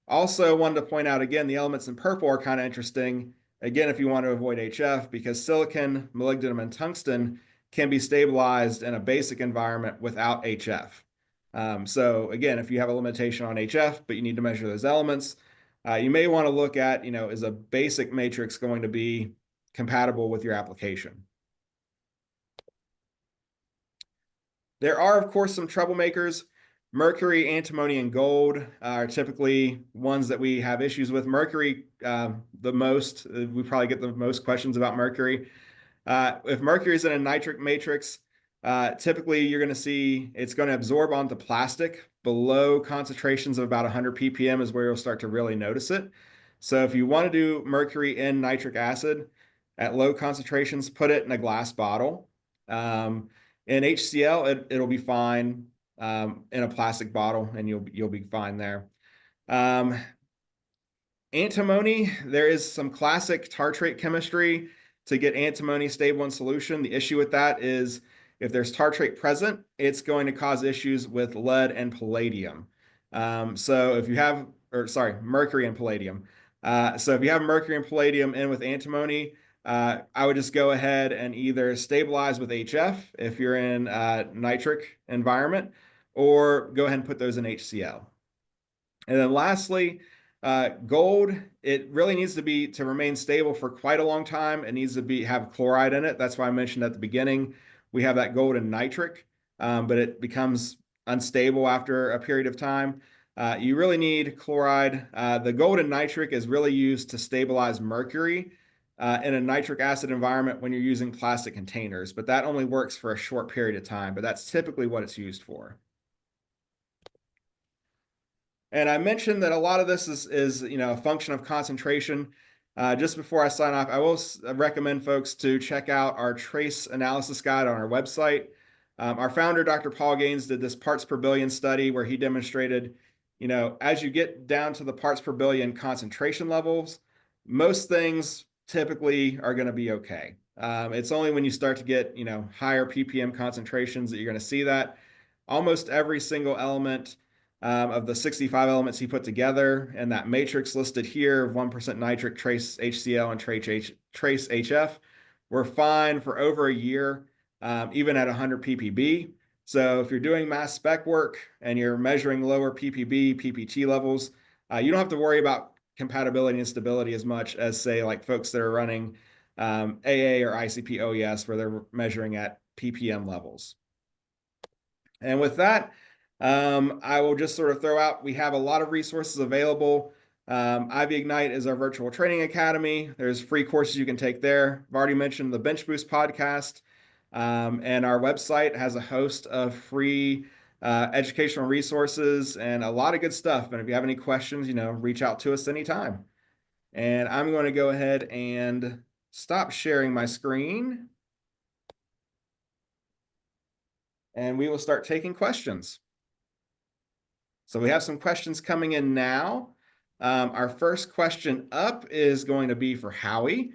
S1: Also wanted to point out again, the elements in purple are kind of interesting. Again, if you want to avoid HF, because silicon, molybdenum, and tungsten can be stabilized in a basic environment without HF. So again, if you have a limitation on HF, but you need to measure those elements, you may want to look at, is a basic matrix going to be compatible with your application? There are, of course, some troublemakers. Mercury, antimony, and gold are typically ones that we have issues with. Mercury, the most, we probably get the most questions about mercury. If mercury is in a nitric matrix, typically you're going to see it's going to absorb onto plastic. Below concentrations of about 100 ppm is where you'll start to really notice it. So if you want to do mercury in nitric acid at low concentrations, put it in a glass bottle. In HCl, it'll be fine in a plastic bottle, and you'll be fine there. Antimony, there is some classic tartrate chemistry to get antimony stable in solution. The issue with that is if there's tartrate present, it's going to cause issues with lead and palladium. So if you have, mercury and palladium. So if you have mercury and palladium in with antimony, I would just go ahead and either stabilize with HF if you're in a nitric environment, or go ahead and put those in HCl. And then lastly, gold, it really needs to remain stable for quite a long time. It needs to have chloride in it. That's why I mentioned at the beginning, we have that gold and nitric, but it becomes unstable after a period of time. You really need chloride. The gold and nitric is really used to stabilize mercury in a nitric acid environment when you're using plastic containers, but that only works for a short period of time, but that's typically what it's used for. And I mentioned that a lot of this is a function of concentration. Just before I sign off, I will recommend folks to check out our trace analysis guide on our website. Our founder, Dr. Paul Gaines, did this parts per billion study where he demonstrated, as you get down to the parts per billion concentration levels, most things typically are going to be okay. It's only when you start to get, higher ppm concentrations that you're going to see that. Almost every single element of the 65 elements he put together and that matrix listed here of 1% nitric, trace HCl, and trace HF were fine for over a year, even at 100 ppb. So if you're doing mass spec work and you're measuring lower ppb, ppt levels, you don't have to worry about compatibility and stability as much as, say, like folks that are running AA or ICP OES, where they're measuring at ppm levels. And with that, I will just sort of throw out, we have a lot of resources available. Ivy Ignite is our virtual training academy. There's free courses you can take there. I've already mentioned the Bench Boost podcast, and our website has a host of free educational resources and a lot of good stuff. And if you have any questions, reach out to us anytime. And I'm going to go ahead and stop sharing my screen. And we will start taking questions. So we have some questions coming in now. Our first question up is going to be for Howie.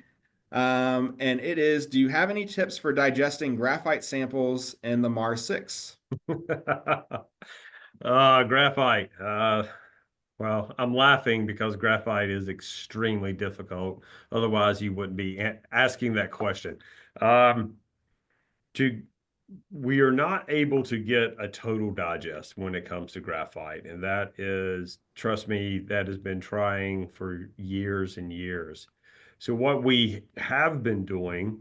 S1: And it is, do you have any tips for digesting graphite samples in the Mars 6?
S4: Graphite. Well, I'm laughing because graphite is extremely difficult. Otherwise, you wouldn't be asking that question. We are not able to get a total digest when it comes to graphite. And that is, trust me, that has been trying for years and years. So what we have been doing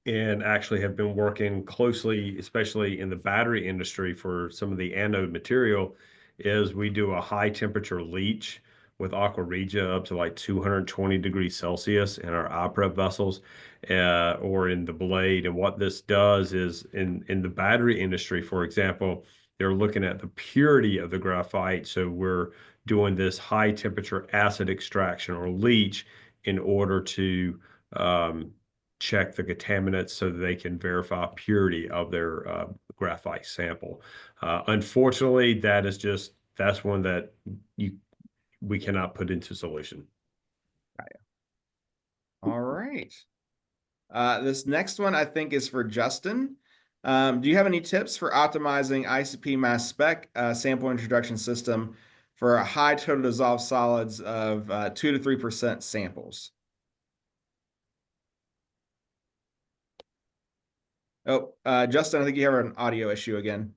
S4: and actually have been working closely, especially in the battery industry for some of the anode material, is we do a high temperature leach with aqua regia up to like 220 degrees Celsius in our iPrep vessels or in the blade. And what this does is in the battery industry, for example, they're looking at the purity of the graphite. So we're doing this high temperature acid extraction or leach in order to check the contaminants so that they can verify purity of their graphite sample. Unfortunately, that's one that we cannot put into solution.
S1: All right. This next one I think is for Justin. Do you have any tips for optimizing ICP mass spec sample introduction system for a high total dissolved solids of 2 to 3% samples? Oh, Justin, I think you have an audio issue again.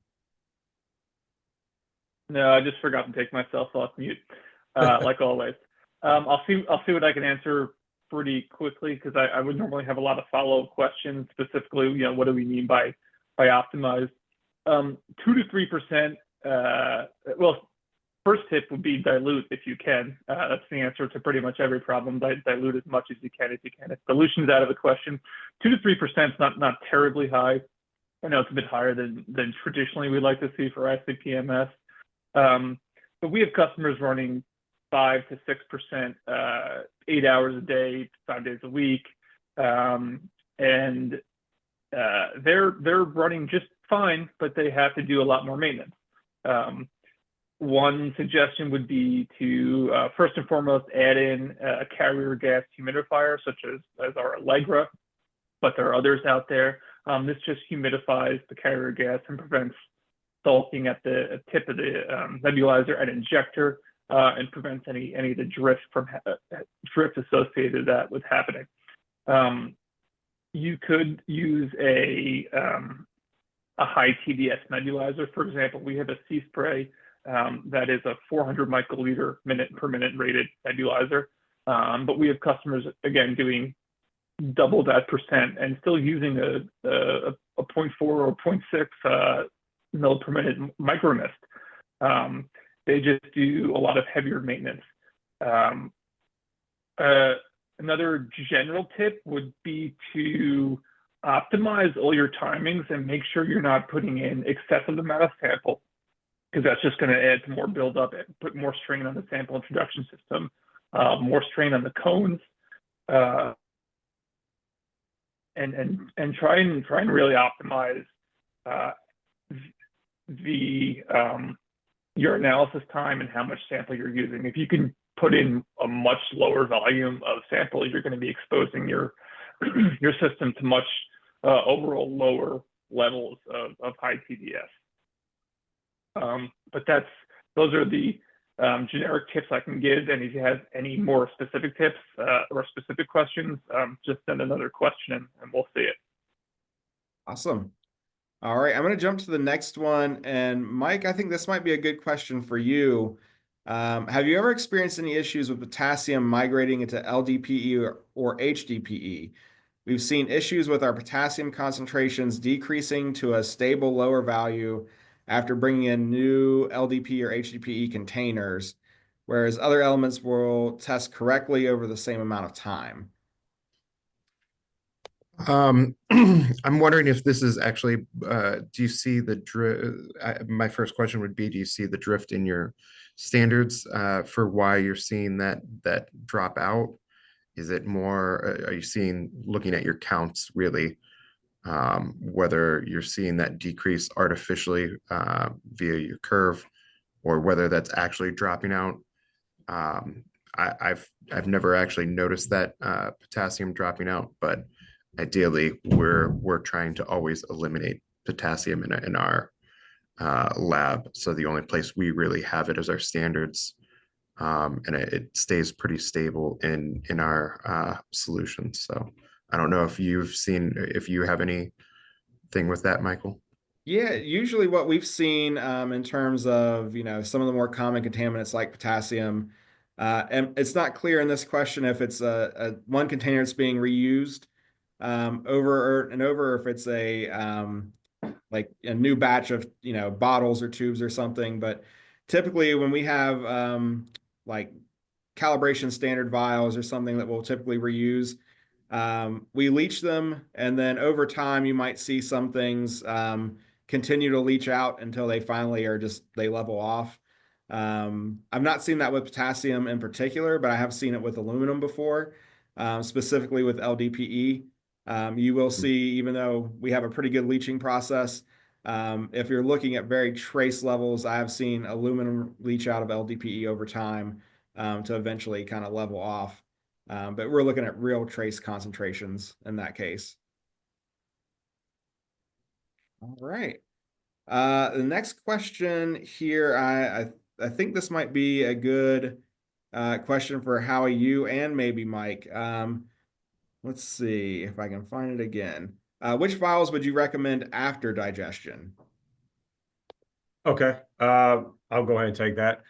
S3: No, I just forgot to take myself off mute, like always. I'll see what I can answer pretty quickly, because I would normally have a lot of follow-up questions, specifically, what do we mean by optimized? 2 to 3%. Well, first tip would be dilute if you can. That's the answer to pretty much every problem. Dilute as much as you can if you can. If dilution's out of the question, 2 to 3% is not terribly high. I know it's a bit higher than traditionally we like to see for ICP-MS. But we have customers running 5 to 6%, 8 hours a day, 5 days a week, and they're running just fine, but they have to do a lot more maintenance. One suggestion would be to first and foremost add in a carrier gas humidifier, such as our Allegra, but there are others out there. This just humidifies the carrier gas and prevents sulking at the tip of the nebulizer and injector, and prevents any of the drift associated with happening. You could use a high TDS nebulizer. For example, we have a sea spray that is a 400 microliter minute per minute rated nebulizer. But we have customers, again, doing double that percent and still using a 0.4 or 0.6 mil per minute micromist. They just do a lot of heavier maintenance. Another general tip would be to optimize all your timings and make sure you're not putting in excessive amount of sample, because that's just going to add to more buildup and put more strain on the sample introduction system, more strain on the cones, and try and really optimize your analysis time and how much sample you're using. If you can put in a much lower volume of sample, you're going to be exposing your your system to much overall lower levels of high TDS. But those are the generic tips I can give. And if you have any more specific tips or specific questions, just send another question and we'll see it.
S1: Awesome. All right, I'm going to jump to the next one. And Mike, I think this might be a good question for you. Have you ever experienced any issues with potassium migrating into LDPE or HDPE? We've seen issues with our potassium concentrations decreasing to a stable lower value after bringing in new LDPE or HDPE containers, whereas other elements will test correctly over the same amount of time.
S2: I'm wondering if this is actually, do you see the drift? My first question would be, do you see the drift in your standards for why you're seeing that drop out? Is it more, are you seeing, looking at your counts really, whether you're seeing that decrease artificially via your curve, or whether that's actually dropping out? I've never actually noticed that potassium dropping out, but ideally we're trying to always eliminate potassium in our lab. So the only place we really have it is our standards, and it stays pretty stable in our solutions. So I don't know if you have anything with that, Michael.
S1: Yeah, usually what we've seen in terms of, some of the more common contaminants like potassium, and it's not clear in this question if it's a one container that's being reused over and over, or if it's like a new batch of, bottles or tubes or something. But typically when we have like calibration standard vials or something that we'll typically reuse, we leach them, and then over time you might see some things continue to leach out until they finally they level off. I've not seen that with potassium in particular, but I have seen it with aluminum before, specifically with LDPE. You will see, even though we have a pretty good leaching process, if you're looking at very trace levels, I have seen aluminum leach out of LDPE over time to eventually kind of level off. But we're looking at real trace concentrations in that case. All right. The next question here, I think this might be a good question for Howie, you, and maybe Mike. Let's see if I can find it again. Which vials would you recommend after digestion?
S4: Okay, I'll go ahead and take that.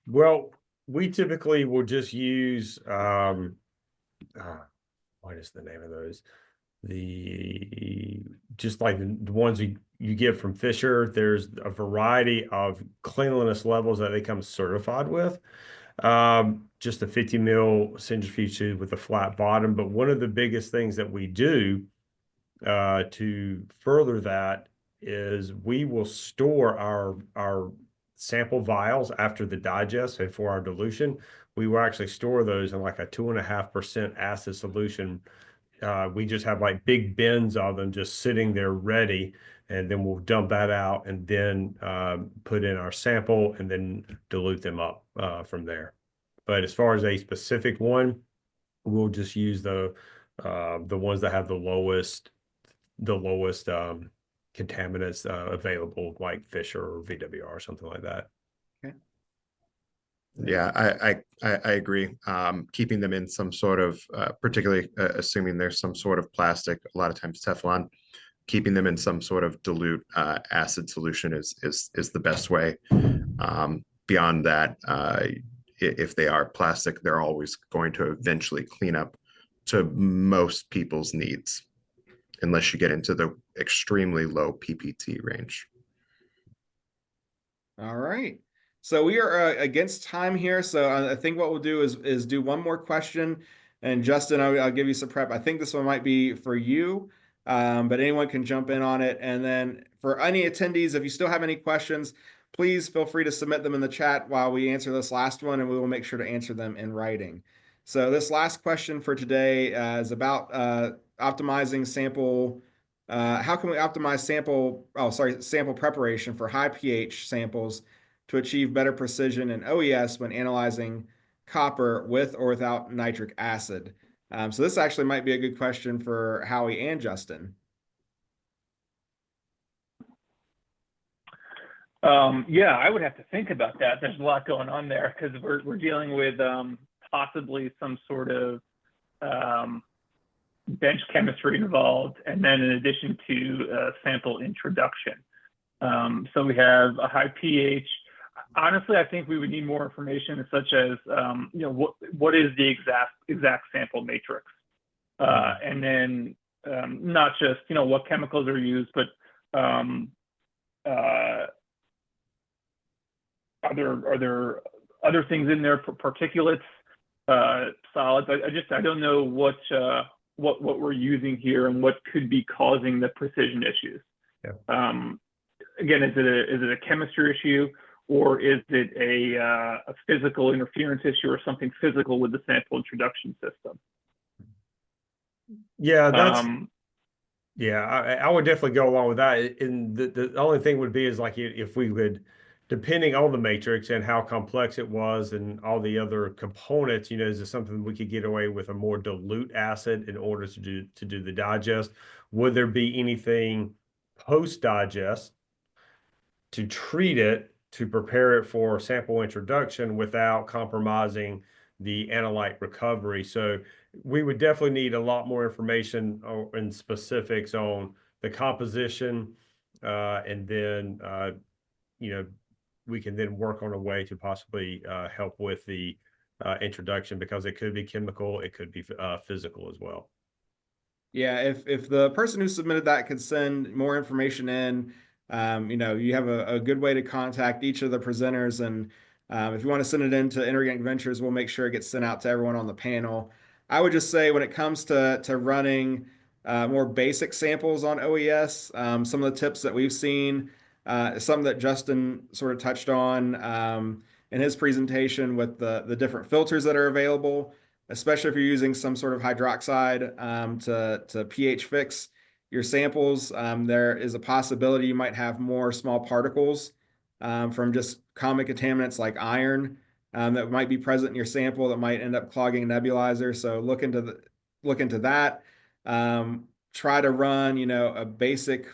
S4: Well, we typically will just use what is the name of those? Just like the ones you get from Fisher. There's a variety of cleanliness levels that they come certified with. Just a 50 mil centrifuge tube with a flat bottom. But one of the biggest things that we do to further that is we will store our sample vials after the digest, and for our dilution, we will actually store those in like a 2.5% acid solution. We just have like big bins of them just sitting there ready, and then we'll dump that out and then put in our sample and then dilute them up from there. But as far as a specific one, we'll just use the ones that have the lowest contaminants available, like Fisher or VWR or something like that.
S1: Okay.
S2: Yeah, I agree. Keeping them in some sort of, particularly assuming there's some sort of plastic, a lot of times Teflon, keeping them in some sort of dilute acid solution is the best way. Beyond that, if they are plastic, they're always going to eventually clean up to most people's needs, unless you get into the extremely low PPT range.
S1: All right. So we are against time here. So I think what we'll do is do one more question. And Justin, I'll give you some prep. I think this one might be for you, but anyone can jump in on it. And then for any attendees, if you still have any questions, please feel free to submit them in the chat while we answer this last one, and we will make sure to answer them in writing. So this last question for today is about optimizing sample. How can we optimize sample preparation for high pH samples to achieve better precision in OES when analyzing copper with or without nitric acid? So this actually might be a good question for Howie and Justin.
S3: Yeah, I would have to think about that. There's a lot going on there because we're dealing with possibly some sort of bench chemistry involved, and then in addition to sample introduction. So we have a high pH. Honestly, I think we would need more information, such as what is the exact sample matrix, and then not just what chemicals are used, but are there other things in there for particulates, solids? I don't know what we're using here and what could be causing the precision issues.
S4: Yeah.
S3: Again, is it a chemistry issue, or is it a physical interference issue, or something physical with the sample introduction system?
S4: Yeah, I would definitely go along with that. And the only thing would be is like if we would, depending on the matrix and how complex it was and all the other components, is it something we could get away with a more dilute acid in order to do the digest? Would there be anything post digest to treat it, to prepare it for sample introduction without compromising the analyte recovery? So we would definitely need a lot more information and specifics on the composition, and then we can then work on a way to possibly help with the introduction, because it could be chemical, it could be physical as well.
S1: Yeah, if the person who submitted that could send more information in, you have a good way to contact each of the presenters. And if you want to send it in to Inorganic Ventures, we'll make sure it gets sent out to everyone on the panel. I would just say when it comes to running more basic samples on OES, some of the tips that we've seen, some that Justin sort of touched on in his presentation with the different filters that are available, especially if you're using some sort of hydroxide to pH fix your samples. There is a possibility you might have more small particles from just common contaminants like iron that might be present in your sample that might end up clogging a nebulizer. So look into that. Try to run, a basic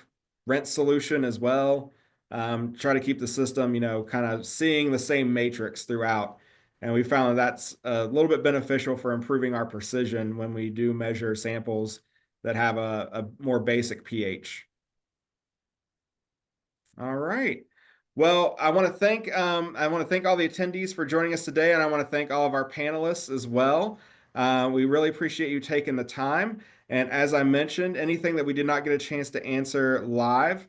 S1: rinse solution as well. Try to keep the system, kind of seeing the same matrix throughout. And we found that that's a little bit beneficial for improving our precision when we do measure samples that have a more basic pH. All right. Well, I want to thank all the attendees for joining us today, and I want to thank all of our panelists as well. We really appreciate you taking the time. And as I mentioned, anything that we did not get a chance to answer live,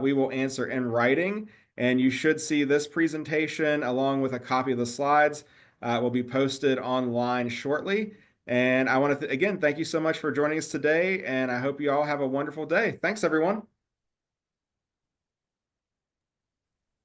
S1: we will answer in writing. And you should see this presentation along with a copy of the slides will be posted online shortly. And I want to, again, thank you so much for joining us today. And I hope you all have a wonderful day. Thanks, everyone.